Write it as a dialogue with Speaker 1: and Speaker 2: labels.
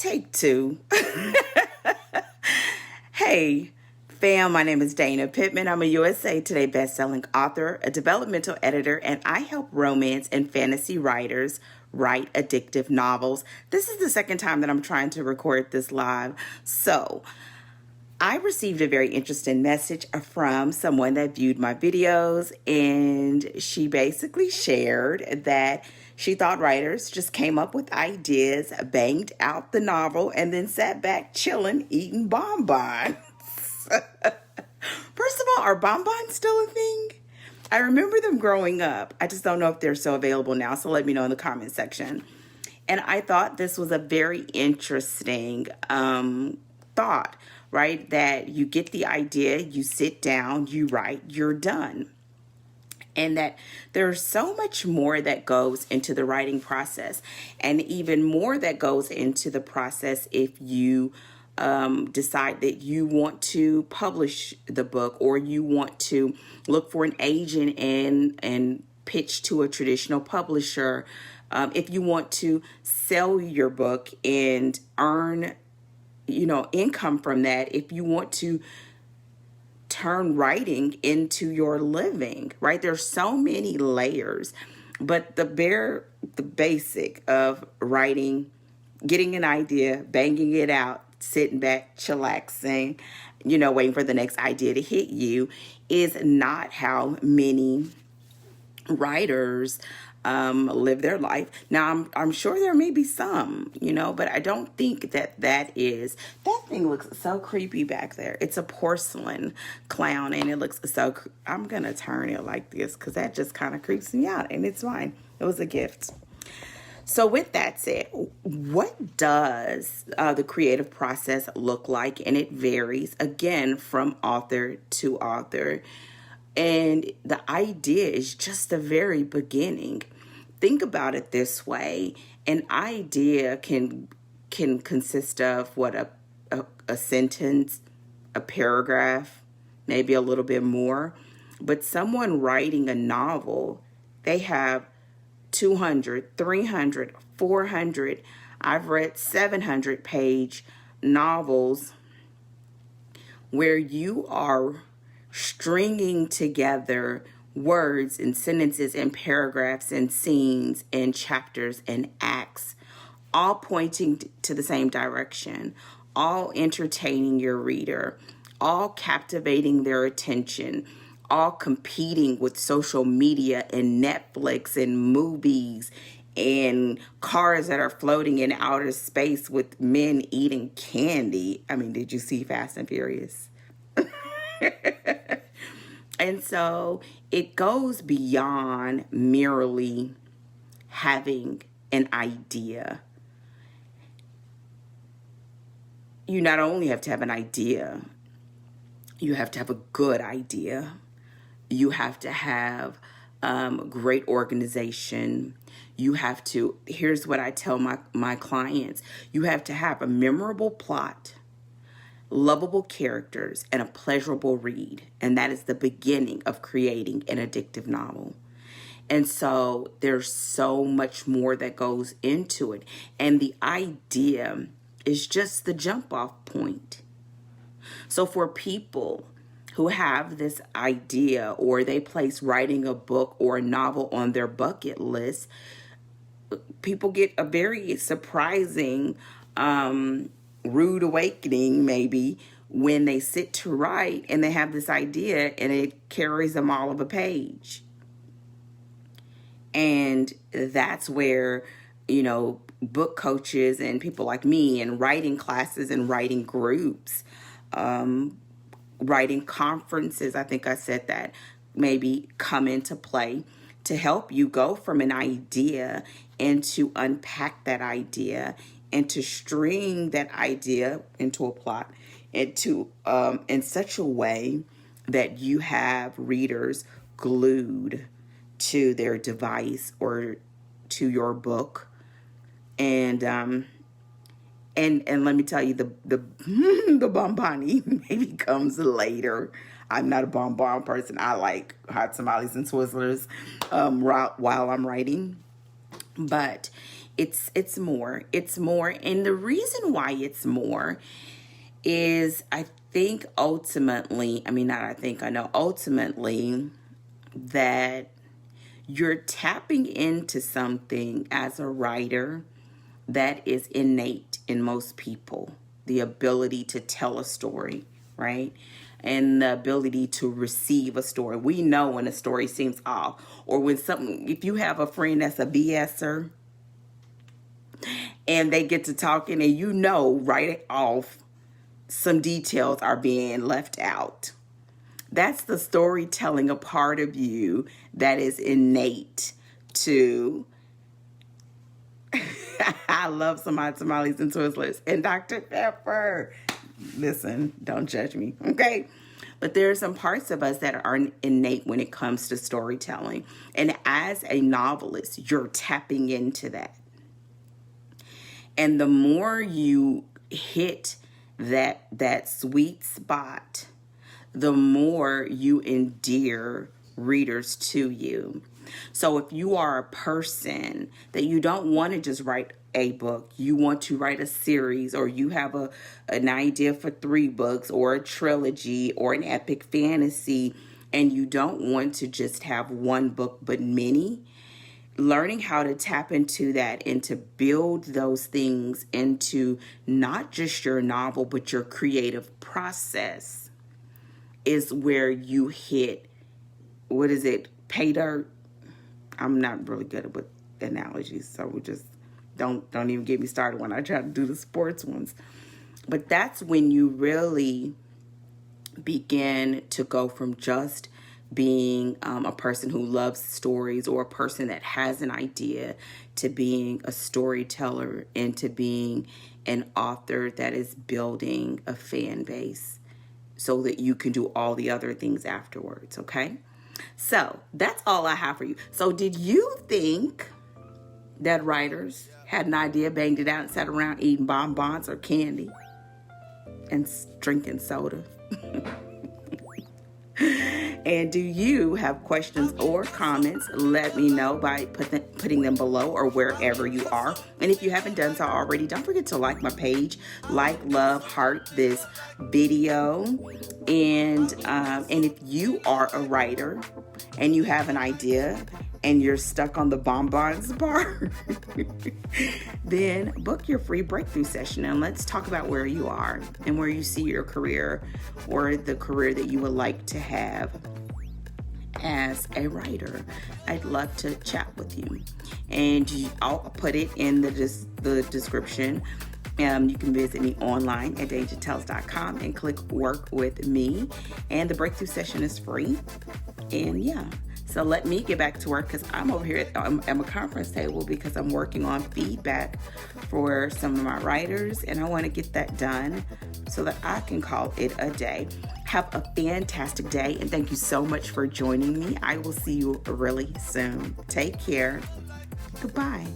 Speaker 1: Take two. Hey, fam, my name is Dana Pittman. I'm a USA Today bestselling author, a developmental editor, and I help romance and fantasy writers write addictive novels. This is the second time that I'm trying to record this live. So, I received a very interesting message from someone that viewed my videos, and she basically shared that she thought writers just came up with ideas, banged out the novel, and then sat back chilling, eating bonbons. First of all, are bonbons still a thing? I remember them growing up. I just don't know if they're still available now, so let me know in the comment section. And I thought this was a very interesting thought, right? That you get the idea, you sit down, you write, you're done. And that there's so much more that goes into the writing process, and even more that goes into the process if you decide that you want to publish the book, or you want to look for an agent and pitch to a traditional publisher. If you want to sell your book and earn, income from that, if you want to turn writing into your living, right? There's so many layers, but the basic of writing, getting an idea, banging it out, sitting back, chillaxing, waiting for the next idea to hit you is not how many writers live their life. Now, I'm sure there may be some, but I don't think that that thing looks so creepy back there. It's a porcelain clown, and it looks so, I'm going to turn it like this because that just kind of creeps me out, and it's fine. It was a gift. So with that said, what does the creative process look like? And it varies, again, from author to author. And the idea is just the very beginning. Think about it this way. An idea can consist of a sentence, a paragraph, maybe a little bit more. But someone writing a novel, they have 200, 300, 400, I've read 700-page novels where you are stringing together words and sentences and paragraphs and scenes and chapters and acts, all pointing to the same direction, all entertaining your reader, all captivating their attention, all competing with social media and Netflix and movies and cars that are floating in outer space with men eating candy. I mean, did you see Fast and Furious? And so it goes beyond merely having an idea. You not only have to have an idea, you have to have a good idea. You have to have great organization. You have to, here's what I tell my clients, you have to have a memorable plot, lovable characters, and a pleasurable read. And that is the beginning of creating an addictive novel. And so there's so much more that goes into it. And the idea is just the jump off point. So for people who have this idea, or they place writing a book or a novel on their bucket list, people get a very surprising rude awakening maybe when they sit to write and they have this idea and it carries them all of a page. And that's where, book coaches and people like me and writing classes and writing groups, writing conferences, I think I said that, maybe come into play to help you go from an idea and to unpack that idea and to string that idea into a plot into in such a way that you have readers glued to their device or to your book. And let me tell you, the the bonboni maybe comes later. I'm not a bonbon person. I like hot tamales and Twizzlers while I'm writing. But It's more. It's more. And the reason why it's more is I think ultimately, I mean, not I think, I know ultimately that you're tapping into something as a writer that is innate in most people. The ability to tell a story, right? And the ability to receive a story. We know when a story seems off, or when something, if you have a friend that's a BSer and they get to talking and you know right off some details are being left out. That's the storytelling, a part of you that is innate to I love some hot tamales and Twizzlers and Dr. Pepper. Listen, don't judge me, okay? But there are some parts of us that are innate when it comes to storytelling. And as a novelist, you're tapping into that. And the more you hit that sweet spot, the more you endear readers to you. So if you are a person that you don't want to just write a book, you want to write a series, or you have an idea for 3 books or a trilogy or an epic fantasy, and you don't want to just have one book but many, learning how to tap into that and to build those things into not just your novel but your creative process is where you hit, what is it, pay dirt? I'm not really good with analogies, so we just don't even get me started when I try to do the sports ones. But that's when you really begin to go from just being a person who loves stories or a person that has an idea to being a storyteller and to being an author that is building a fan base so that you can do all the other things afterwards, okay? So that's all I have for you. So did you think that writers had an idea, banged it out, and sat around eating bonbons or candy and drinking soda? And do you have questions or comments? Let me know by putting them below or wherever you are. And if you haven't done so already, don't forget to like my page, like, love, heart this video. And if you are a writer and you have an idea and you're stuck on the bonbons part, then book your free breakthrough session and let's talk about where you are and where you see your career or the career that you would like to have as a writer. I'd love to chat with you. And I'll put it in the description. You can visit me online at DangerTales.com and click work with me. And the breakthrough session is free. And yeah. So let me get back to work because I'm over here at my conference table because I'm working on feedback for some of my writers and I want to get that done so that I can call it a day. Have a fantastic day and thank you so much for joining me. I will see you really soon. Take care. Goodbye.